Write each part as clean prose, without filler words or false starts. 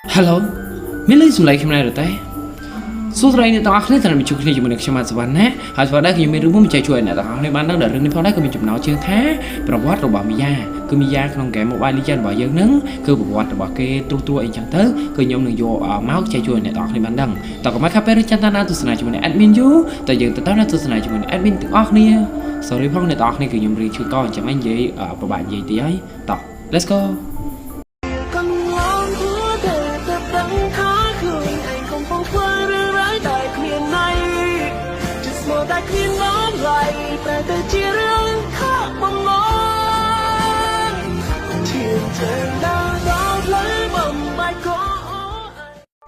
Hello មានលេខសំឡេងខ្ញុំដែរទេសួស្តីអ្នកទាំងអស់គ្នាតាមជួបគ្នាជាមួយនឹងខ្ញុំបាទសវណ្ណណាហើយស្វាគមន៍ខ្ញុំមានរឿងមួយមកចែកជួយអ្នកទាំងអស់គ្នាបានដឹងដល់រឿងនេះផងដែរក៏មានចំណោទជើងថាប្រវត្តិរបស់មីយ៉ាគឺមីយ៉ាក្នុងហ្គេម Mobile Legends របស់យើងហ្នឹងគឺប្រវត្តិរបស់គេត្រួសត្រាអីចឹងទៅគឺខ្ញុំនឹងយកមកចែកជួយអ្នកទាំងអស់គ្នាបានដឹងតើកុំឲ្យខាប់ពេលចាំតាណាទស្សនាជាមួយនឹង admin យូតែយើងទៅទស្សនាជាមួយនឹង admin ទាំងអស់គ្នា sorry ផងអ្នកទាំងអស់គ្នាគឺខ្ញុំរៀនឈឺកអញ្ចឹងឯងនិយាយប្រហែលនិយាយទីហើយតោះ let's go แต่ที่เรื่องข้าบังลอนเทียนเจอหน้าเราเลยบังไม่ก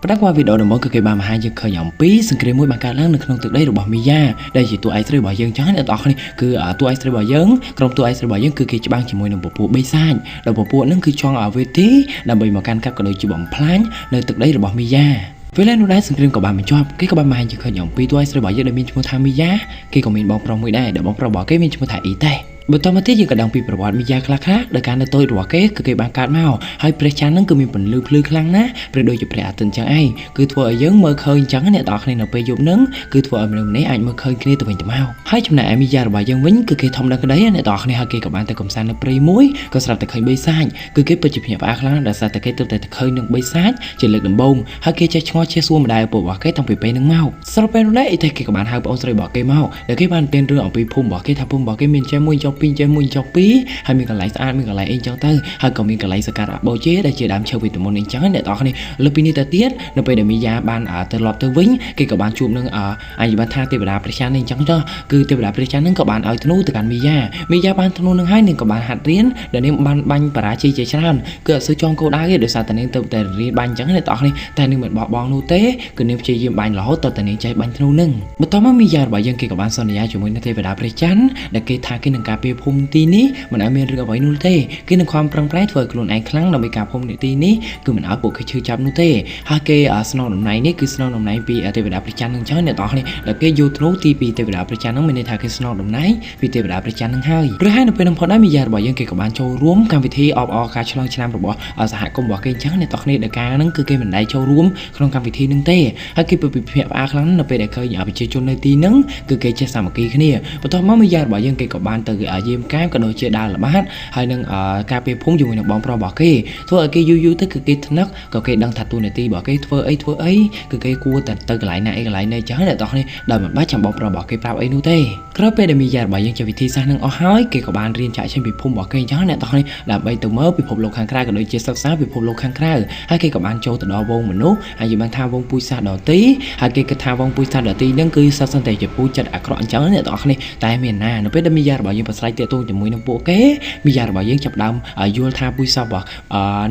็ប្រដាក់វីដេអូដំបូងគឺគេបានបង្ហាញយើងឃើញអំពីសង្គ្រាមមួយបានកើតឡើងនៅក្នុងទឹកដីរបស់មីយ៉ាដែលជាតួឯកស្រីរបស់យើងចឹងអ្នកទាំងអស់គ្នាគឺតួឯកស្រីរបស់យើងក្រុមតួឯកស្រីរបស់យើងគឺគេច្បាំងជាមួយនឹងពពួកបិសាចដែលពពួកហ្នឹងគឺចង់ឲ្យវេទីដើម្បីមកកាន់កាប់ក៏ដូចជាបំផ្លាញនៅទឹកដីរបស់មីយ៉ាពេលនោះដែរសង្គ្រាមក៏បានបញ្ចប់គេក៏បានបង្ហាញយើងឃើញអំពីតួឯកស្រីរបស់យើងដែលមានឈ្មោះថាមីយ៉ាគេក៏មានបងប្រុសមួយដែរដែលបងប្រុសរបស់គេមានឈ្មោះថាអ៊ីតេបន្តមកទៀតយើងក៏ដឹងពីប្រវត្តិមីយ៉ាខ្លះៗដែលការនៅតូចរបស់គេគឺគេបានកើតមកហើយព្រះច័ន្ទហ្នឹងគឺមានពន្លឺភ្លឺខ្លាំងណាស់ព្រះដូចជាព្រះអាទិត្យចឹងឯងគឺធ្វើឲ្យយើងមើលឃើញចឹងអ្នកទាំងអស់គ្នានៅពេលយប់ហ្នឹងគឺធ្វើឲ្យមនុស្សម្នាក់អាចមើលឃើញគ្នាទៅវិញទៅមកហើយចំណែកឯមីយ៉ារបស់យើងវិញគឺគេធំដល់ក្តីអ្នកទាំងអស់គ្នាហើយគេក៏បានទៅកំសាន្តនៅព្រៃមួយក៏ស្រាប់តែឃើញបិសាចគឺគេពិតជាភ្ញាក់ផ្អើលខ្លាំងដែលសារតែគេទើបតែឃើញនឹងបិសាចជាលើកដំបូងហើយគេចេះឆ្ងល់ជាសួរម្ដាយឪពុករបស់គេតាំងពីពេលហ្នឹងមកស្របពេលនោះដែរអ៊ីតែគេក៏បានហៅប្អូនស្រីរបស់គេមកដែលគេបានទានរឿងអំពីភូមិរបស់គេថាភូមិរបស់គេមានចេះមួយចុះពីរចេះមួយចុះហើយមានកន្លែងស្អាតមានកន្លែងអីចឹងទៅហើយក៏មានកន្លែងសក្ការៈបូជាដែលជាដើមឈើវិតមុនអីចឹងអ្នកនរគ្នាលើពីនេះទៅទៀតនៅពេលដែលមីយ៉ាបានទៅលប់ទៅវិញគេក៏បានជួបនឹងអញ្ញាបថាទេវតាព្រះច័ន្ទនេះចឹងចុះគឺទេវតាព្រះច័ន្ទនឹងក៏បានឲ្យធ្នូទៅកាន់មីយ៉ាបានធ្នូនឹងហើយនឹងក៏បានហាត់រៀនដែលនាងបានបាញ់បរាជ័យជាច្រើនគឺអត់សូវចង់គោលដៅទេដោយសារតែនាងទៅតែរៀនបាញ់ចឹងអ្នកនរគ្នាតែនាងមិនបោះបង់នោះទេគឺនាងព្យាយាមបាញ់រហូតតតែនាងចេះបាញ់ធ្នូនឹងបន្ទាប់មកមីយ៉ារបស់យើងគេក៏បានសន្យាជាមួយនឹងទេវតាព្រះច័ន្ទដែលគេថាគេនឹងការពារភូមិទីនេះមិនឲ្យមានរឿងអ្វីនោះទេគេនឹងខំប្រឹងប្រែងធ្វើឲ្យខ្លួនឯងខ្លាំងដើម្បីការភូមិនីតិនេះគឺមិនឲ្យពួកគេឈឺចាប់នោះទេហើយគេស្នងតំណែងនេះគឺស្នងតំណែងពីទេវតាព្រះច័ន្ទនឹងចឹងអ្នកទាំងអស់នេះដែលគេយកធ្នូទីពីទេវតាព្រះច័ន្ទនឹងមានន័យថាគេស្នងតំណែងពីទេវតាព្រះច័ន្ទនឹងហើយព្រោះហើយនៅពេលនោះផងដែរមីយ៉ារបស់យើងគេក៏បានចូលរួមកម្មវិធីអបអរការឆ្លងឆ្នាំរបស់សហគមន៍របស់គេចឹងអ្នកទាំងអស់នេះដែលការហ្នឹងគឺគេមិនដែលចូលរួមក្នុងកម្មវិធីនឹងទេហើយគេពិភាក្សាផ្អាកខ្លាំងនៅពេលដែលឃើញប្រជាជននៅទីហ្នឹងគឺគេចេះសាមគ្គីគ្នាបន្ទាប់មកមីយ៉ារបស់យើងគេក៏បានទៅយាមកាមក៏ដូចជាដើរល្បាតហើយនឹងការពារភូមិជាមួយនឹងបងប្រុសរបស់គេធ្វើឲ្យគេយូរទៅគឺគេថ្នឹកក៏គេដឹងថាទូនាទីរបស់គេធ្វើអីគឺគេគួរតែទៅកន្លែងណាអីកន្លែងណាចឹងអ្នកទាំងនេះដោយមិនបាច់ចាំបងប្រុសរបស់គេប្រាប់អីនោះទេក្រោយពេលដែលមីយ៉ារបស់យើងចេះវិធីសាស្ត្រនឹងអស់ហើយគេក៏បានរៀនចាក់ចេញពីភូមិរបស់គេចឹងអ្នកទាំងនេះដើម្បីទៅមើលពិភពលោកខាងក្រៅក៏ដូចជាសិក្សាពិភពលោកខាងក្រៅហើយគេក៏បានចូលទៅដល់វងមនុស្សហើយនិយាយថាវងពូជសាសន៍ដទៃហើយគេគិតថាវងពូជសាសន៍ដទៃហ្នឹងគឺសិនតែជាពូជចិត្តអាក្រក់អញ្ចឹងអ្នកទាំងនេះតែមានណានៅពេលដែលមីយ៉ារបស់យើងប្រស្រ័យទាក់ទងជាមួយនឹងពួកគេមីយ៉ារបស់យើងចាប់ដើមយល់ថាពូជសាសន៍របស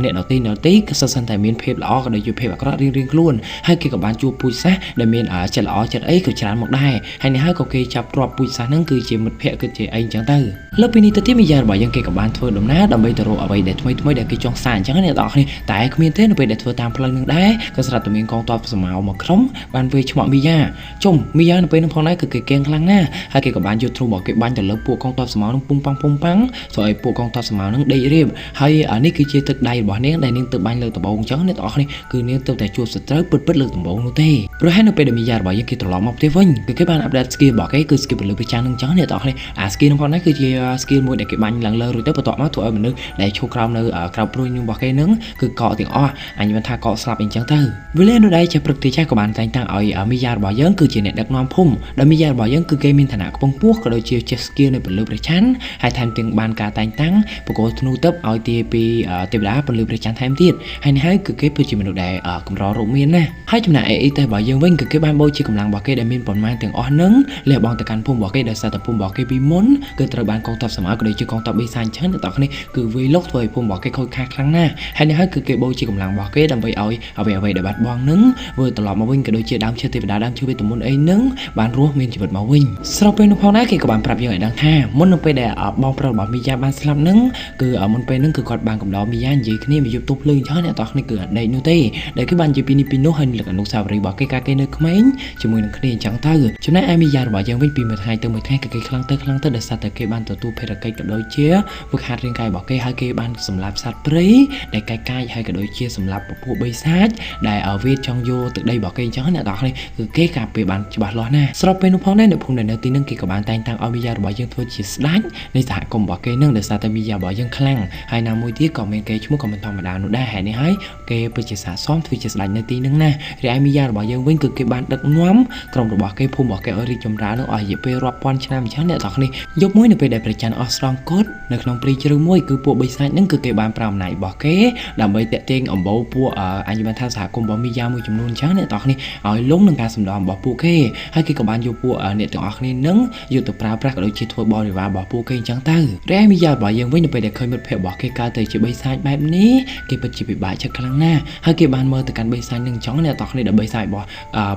់អ្នកដទៃក៏សិនតែមានភាពល្អក៏ដូចជាភាពអាក្រក់រៀងៗខ្លួនហើយគេក៏បានជួបពូជសាសន៍ដែលមានចិត្តល្អចិត្តអីក៏ច្រើនមកដែរហើយនេះហើយក៏គេចាប់ទ្របពូជសាសន៍ហ្នឹងគឺជាមិត្តភក្តិគឺជាអីអញ្ចឹងទៅលើពីនេះទៅទៀតមីយ៉ារបស់យើងគេក៏បានធ្វើដំណើរដើម្បីទៅរកអ្វីដែលថ្មីដែលគេចង់សារអញ្ចឹងអ្នកទាំងអស់គ្នាតែគ្មានទេនៅពេលដែលធ្វើតាមផ្លូវនឹងដែរក៏ស្រាប់តែមានកងទ័ពស្មៅមកក្រុមបានវាយឆ្មក់មីយ៉ាមីយ៉ានៅពេលនោះផងដែរគឺគេកៀងខ្លាំងណាស់ហើយគេក៏បានយកទ្រូរបស់គេបាញ់ទៅលើពួកកងទ័ពស្មៅនឹងពុំប៉ាំងធ្វើឲ្យពួកកងទ័ពស្មៅនឹងដេករៀបហើយនេះគឺជាទឹកដៃរបស់នាងដែលនាងទៅបាញ់លើដំបងអញ្ចឹងអ្នកទាំងអស់គ្នាគឺនាងទៅតែជួបសត្រូវពិតលើដំបងនោះទេព្រោះហើយនៅពេលដែលមីយ៉ារបស់យើងគេត្រឡប់មកផ្ទះវិញគឺគេបានអាប់ដេត skill របស់គេគឺ skill ពលឺប្រចាំនឹងអញ្ចឹងអ្នកទាំងអស់គ្នាskill នោះផងដែរគឺជា skill មួយដែលគេបាញ់ឡើងលើរួចទៅបន្ទាប់មកធ្វើឲ្យមនុស្សដែលឈរក្រោមនៅក្រៅព្រួយនឹងរបស់គេនឹងគឺកកទាំងអស់អញមិនថាកកស្លាប់អីចឹងទៅវេលានោះដែរជាព្រឹកទីចាស់ក៏បានតែងតាំងឲ្យមីយ៉ារបស់យើងគឺជាអ្នកដឹកនាំភូមិដែលមីយ៉ារបស់យើងគឺគេមានឋានៈខ្ពង់ខ្ពស់ក៏ដូចជាចេះ skill នៅពលឺប្រចាំហើយថែមទាំងបានការតែងតាំងបកគោធ្នូទឹកឲ្យទាពីទេវតាពលឺប្រចាំថែមទៀតហើយនេះហើយគឺគេពិតជាមនុស្សដែលកម្ររូបមានណាហើយចំណែកអ៊ីតែរបស់យើងវិញគឺគេបានបូជាកម្លាំងរបស់គេដែលមានប្រមាណទាំងអស់នឹងលះបង់ទៅកាន់ភូមិរបស់គេដោយសារតែភូមិរបស់គេពីមុនគឺត្រូវបានកងទ័ពសម្មាក៏ដូចជាកងទ័ពបិសាចចឹងអ្នកទាំងនេះគឺវាយលុកធ្វើឲ្យភូមិរបស់គេខូចខាតខ្លាំងណាស់ហើយនេះហើយគឺគេបូជាកម្លាំងរបស់គេដើម្បីឲ្យអ្វីដែលបាត់បង់នឹងធ្វើត្រឡប់មកវិញក៏ដូចជាដើមឈើទេវតាដើមឈើវេទមន្តអីនឹងបានរស់មានជីវិតមកវិញស្របពេលនោះផងដែរគេក៏បានប្រាប់យើងឲ្យដឹងថាមុននឹង ពេលដែលបងប្រុសរបស់មីយ៉ាបានស្លាប់ហ្នឹងគឺមុនពេលហ្នឹងគឺគាត់បានកំដរមីយ៉ានិយាយគ្នាមកយកទប់ភ្លើងចោលអ្នកទាំងគ្នាគឺអត់ដេកនោះទេដែលគេបាននិយាយពីនេះពីនោះហើយលើកអនុស្សាវរីយ៍របស់គេកាលគេនៅក្មេងជាមួយនឹងគ្នាអញ្ចឹងទៅចំណែកឯមីយ៉ារបស់យើងវិញពីមួយថ្ងៃទៅមួយថ្ងៃគឺគេខ្លាំងទៅដោយសារតែគេបានទទួលភារកិច្ចក៏ដូចជាវឹកហាត់រាងកាយរបស់គេហើយគេបានសម្លាប់សត្វព្រៃដែលកាយហើយក៏ដូចជាសម្លាប់ពពួកបិសាចដែលវាចង់យកទឹកដីរបស់គេអញ្ចឹងអ្នកទាំងគ្នាគឺគេការពារបានច្បាស់លាស់ណាស់ស្របពេលនោះផងដែរនៅភូមិនៅទីហ្នឹងគេក៏បានតែងតាំងឲ្យមីយ៉ារបស់យើងធ្វើជាស្ដេចនៃសហគមន៍របស់គេនឹងដោយសារតែមីយ៉ារបស់យើងខ្លាំងហើយណាមួយទៀតក៏មានគេឈ្មោះក៏មិនធម្មតានោះដែរហើយនេះហើយគេពិតជាស័ក្តិសមធ្វើជាស្ដេចនៅទីហ្នឹងណារីឯមីយ៉ារបស់យើងវិញគឺគេបានដឹកនាំក្រុមរបស់គេភូមិរបស់គេឲ្យរីកចម្រើននឹងអស់រយៈពេលរាប់ពាន់ឆ្នាំអញ្ចឹងអ្នកទាំងគ្នាយប់មួយនៅពេលដែលព្រះច័ន្ទអស់ស្រង់គត់នៅក្នុងព្រៃជ្រៅមួយគឺពួកបិសាចហ្នឹងគឺគេបានប្រើអំណាចរបស់គេដើម្បីតាក់ទាញអំបូរពួកអញ្ញបានថាសហគមន៍របស់មីយ៉ាមួយចំនួនអញ្ចឹងអ្នកទាំងគ្នាឲ្យលងនឹងការសម្ដៅរបស់ពួកគេហើយគេក៏បានយកពួកអ្នកទាំងអស់គ្នានឹងយកទៅប្រើប្រាស់ក៏ដូចជាធ្វើបរិវាររបស់ពួកគេអញ្ចឹងទៅរីឯមីយ៉ារបស់យើងវិញនៅពេលដែលឃើញមិត្តភ័ក្តិរបស់គេកើតទៅជាបិសាចបែបនេះគេពិតជាពិបាកចិត្តខ្លាំងណាស់ហើយគេបានមើលទៅកាន់បិសាចនឹងអញ្ចឹងអ្នកទាំងគ្នាដែលបិសាចរបស់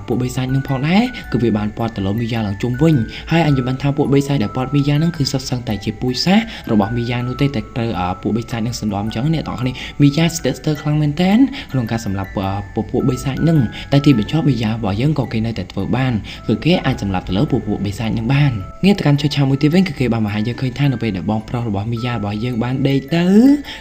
ពួកបិសាចនឹងផងដែរគឺវាបានពាត់ទៅលើមីយ៉ាឡើងជុំវិញហើយអញ្ញបានថាពួកបិសាចដែលពាត់មីយ៉ានឹងគឺសុទ្ធសឹងតែជាពូជសាសន៍របស់មីយ៉ានោះទេតែត្រូវពួកបិសាចនឹងសន្លំអញ្ចឹងអ្នកទាំងគ្នាមីយ៉ាស្ទើរខ្លាំងមែនតើក្នុងការសម្លាប់ពួកបិសាចនឹងតែទីបញ្ចប់មីយ៉ារបស់យើងក៏គេនៅតែធ្វើបានគឺគេអាចសម្លាប់ទៅលើពួកបិសាចនឹងបានងាកទៅកាន់ជួយឆាមួយទៀតវិញគឺគេបានបង្ហាញយើងឃើញថានៅពេលដែលបងប្រុសរបស់មីយ៉ារបស់យើងបានដេកទៅ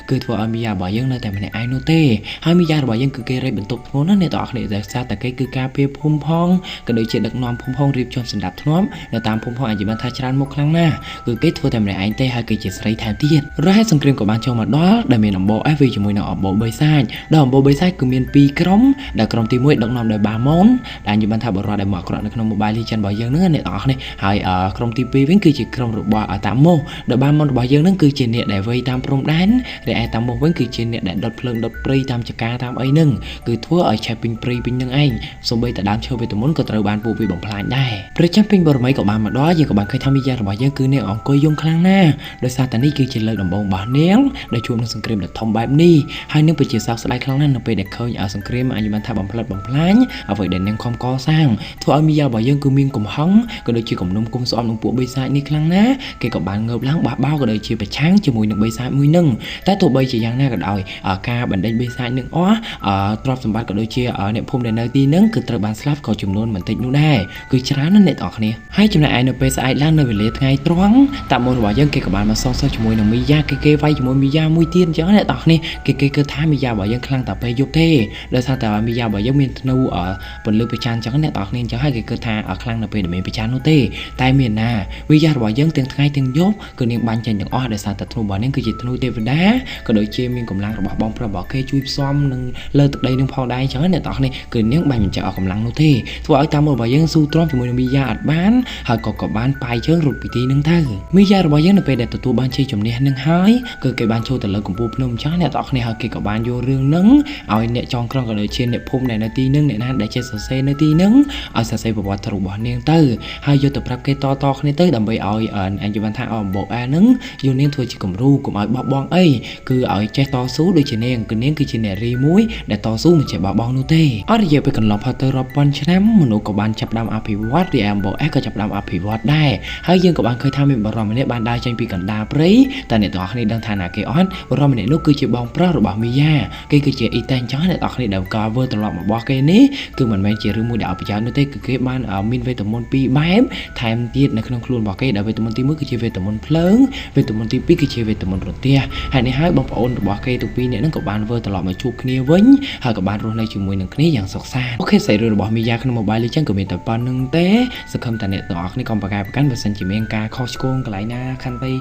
គឺធ្វើឲ្យមីយ៉ារបស់យើងនៅតែម្នាក់ឯងនោះទេហើយមីយ៉ារបស់យើងគឺគេរៃបន្ទប់ធ្ងន់ណាស់អ្នកទាំងអស់គ្នាដែលសារតែគេគឺការពារភូមិផងក៏ដូចជាដឹកនាំភូមិផងរៀបចំសម្ដាប់ធ្នាប់នៅតាមភូមិផងអាចបានថាច្រើនមុខខ្លាំងណាស់គឺគេធ្វើតែម្នាក់ឯងទេហើយគឺជាស្រីថែមទៀតរហ័សសង្គ្រាមក៏បានចូលមកដល់ដែលមានអំបូរអេវីជាមួយនឹងអំបូរបិសាចដែលអំបូរបិសាចគឺមាន2ក្រុមដែលក្រុមទី1ដឹកនាំដោយបាម៉ុនដែលនិយាយថាបរិវត្តដែលមកអក្រក់នៅក្នុង Mobile Legends របស់យើងហ្នឹងអ្នកទាំងអស់គ្នាហើយក្រុមទី2វិញគឺជាក្រុមរបស់តាម៉ូដែលបាម៉ុនរបស់យើងហ្នឹងគឺជាអ្នកដែលវ័យតាមព្រំដែនរីឯតាម៉ូវិញគឺជាអ្នកដែលដុតភ្លើងដុតព្រៃតាមចកាតាមអីហ្នឹងគឺធ្វើឲ្យឆេះពេញព្រៃពេញនឹងឯងសូម្បីតែដើមឈើវេទមន្តក៏ត្រូវបានពួកវាបំផ្លាញដែរប្រចាំពេញបរមីក៏បានមកដល់យើងក៏បានឃើញថាមីយ៉ារបស់យើងគឺនាងអង្គុយយំខ្លាំងណាស់ដោយសារតែនេះគឺជាលើកដំបូងរបស់នាងដែលជួបនឹងសង្គ្រាមដ៏ធំបែបនេះហើយនាងពិតជាសោកស្ដាយខ្លាំងណាស់នៅពេលដែលឃើញសង្គ្រាមអញ្ញបានថាបំផ្លិចបំផ្លាញអ្វីដែលនាងខំកសាងធ្វើឲ្យមីយ៉ារបស់យើងគឺមានកំហឹងក៏ដូចជាគំនុំគុំស្អប់នឹងពួកបិសាចនេះខ្លាំងណាស់គេក៏បានងើបឡើងបះបោក៏ដូចជាប្រឆាំងជាមួយនឹងបិសាចមួយនឹងតែទោះបីជាយ៉ាងណាក៏ដោយការបណ្ដេញបិសាចនឹងអស់ទ្រព្យសម្បត្តិក៏ដូចជាអ្នកភូមិដែលនៅទីហ្នឹងគឺត្រូវបានស្លាប់ក៏ចំនួនមិនតិចនោះដែរគឺច្រើនណាស់អ្នកទាំងអស់គ្នាហើយចំណែកឯនៅពេលស្អែកឡើងនៅវេលាថ្ងៃត្រង់តាមុនរបស់យើងគេក៏បានមកសងសឹកជាមួយនឹងមីយ៉ាគេវាយជាមួយមីយ៉ាមួយទៀតអញ្ចឹងអ្នកទាំងអស់គ្នាគេគិតថាមីយ៉ារបស់យើងខ្លាំងតែពេលយប់ទេដោយសារតែមីយ៉ារបស់យើងមានធ្នូពន្លឺប្រច័ណ្ឌអញ្ចឹងអ្នកទាំងអស់គ្នាអញ្ចឹងហើយគេគិតថាខ្លាំងនៅពេលដែលមានប្រច័ណ្ឌនោះទេតែមានណាមីយ៉ារបស់យើងទាំងថ្ងៃទាំងយប់គឺនាងបាញ់ចេញទាំងអស់ដោយសារតែធ្នូរបស់នាងគឺជាធ្នូទេវតាក៏ដូចជាមានកម្លាំងរបស់បងប្រុសរបស់គេជួយផ្សំនឹងលើទឹកដីនឹងផងដែរអញ្ចឹងអ្នកទាំងអស់គ្នាគឺនាងបាញ់បញ្ជាក់អស់កម្លាំងនោះទេធ្វើឲ្យតាមមុខរបស់យើងស៊ូទ្រាំជាមួយនឹងមីយ៉ាអត់បានហើយក៏បានបាយជើងរត់ពីទីនឹងទៅមីយ៉ារបស់យើងនៅពេលដែលទទួលបានជ័យជំនះនឹងហើយគឺគេបានចូលទៅលើកំពូលភ្នំអញ្ចឹងអ្នកទាំងអស់គ្នាហើយគេក៏បានយករឿងនឹងឲ្យអ្នកចងក្រងក៏ដូចជាអ្នកភូមិដែលនៅទីនឹងអ្នកណាដែលចេះសរសេរនៅទីនឹងឲ្យសរសេរប្រវត្តិរបស់នាងទៅហើយយកទៅប្រាប់គេតគ្នាទៅដើម្បីឲ្យអញ្ញបានថាអំបូរអែនឹងយកនាងធ្វើជាគំរូកុំឲ្យបោះបង់អីគឺឲ្យចេះតស៊ូដូចជានាងគឺនាងគឺជាអ្នករីមួយដែលតស៊ូមិនចេះបោះបង់នោះទេអត់រយៈពេលកន្លងផុតទៅរាប់ពាន់ឆ្នាំមនុស្សក៏បានចាប់ផ្ដើមអភិវឌ្ឍរីឯអំបូរអែក៏ចាប់ផ្ដើមអភិវឌ្ឍដែរហើយយើងក៏បានឃើញថាមានបរិមម្នាក់បានដើរចេញពីកណ្ដាលព្រៃតែអ្នកទាំងអស់គ្នាដឹងថាណាគេអត់បរិមម្នាក់នោះគឺជាបងប្រុសរបស់មីយ៉ាគេគឺជាអ៊ីតែនចង់អ្នកទាំងអស់គ្នាដែលកវើត្រឡប់មករបស់គេនេះគឺមិនមែនជារឿងមួយដែលអបិយោនោះទេគឺគេបានមានវេទមន្ត2បែបថែមទៀតនៅក្នុងខ្លួនរបស់គេដែលវេទមន្តទី1គឺជាវេទមន្តភ្លើងវេទមន្តទី2គឺជាវេទមន្តរន្ទះហើយនេះហើយបងប្អូនរបស់គេទាំងពីរនាក់ហ្នឹងក៏បានធ្វើត្រឡប់មកជួបគ្នាវិញហើយក៏បានរស់នៅជាមួយនឹងគ្នាយ៉ាងសុខសាន្តអូខេសាច់រឿងរបស់មីយ៉ាក្នុង Mobile Legends ក៏មានតែប៉ុណ្្នឹងទេសង្ឃឹមថាអ្នកទាំងអស់គ្នាកុំប្រកែប្រកាន់បើសិនជាមានការខុសឆ្គងកន្លែងណាខាន់ទៅ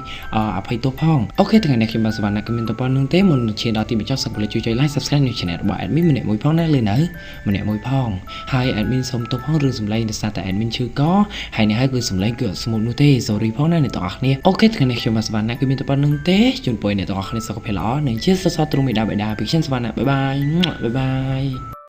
អភ័យទោសផងអូខេថ្ងៃនេះខ្ញុំបាទសវណ្ណក៏មានតែប៉ុណ្្នឹងទេមុននឹងឈានដល់ទីបញ្ចប់សូមជួយចុច Like Subscribe នៅ Channel របស់ Admin ម្នាក់មួយផងណាលើនៅម្នាក់មួយផងហើយ Admin សូមទោសផងរឿងសម្លេងដោយសារតែ Admin ឈឺកហើយនេះហើយគឺសម្លេងគឺអត់ស្មូតនោះទេ sorry ផងណាអ្នកទាំងអស់គ្នាអូខេថ្ងៃនេះខ្ញុំបាទសវណ្ណក៏មានតែប៉ុណ្្នឹងទេជូនពរអ្នកទាំងអស់គ្នាសុខភាពល្អនិងជាសរសើរទ្រង់មេដាបេដាពីខ្ញុំសវណ្ណបាយបាយ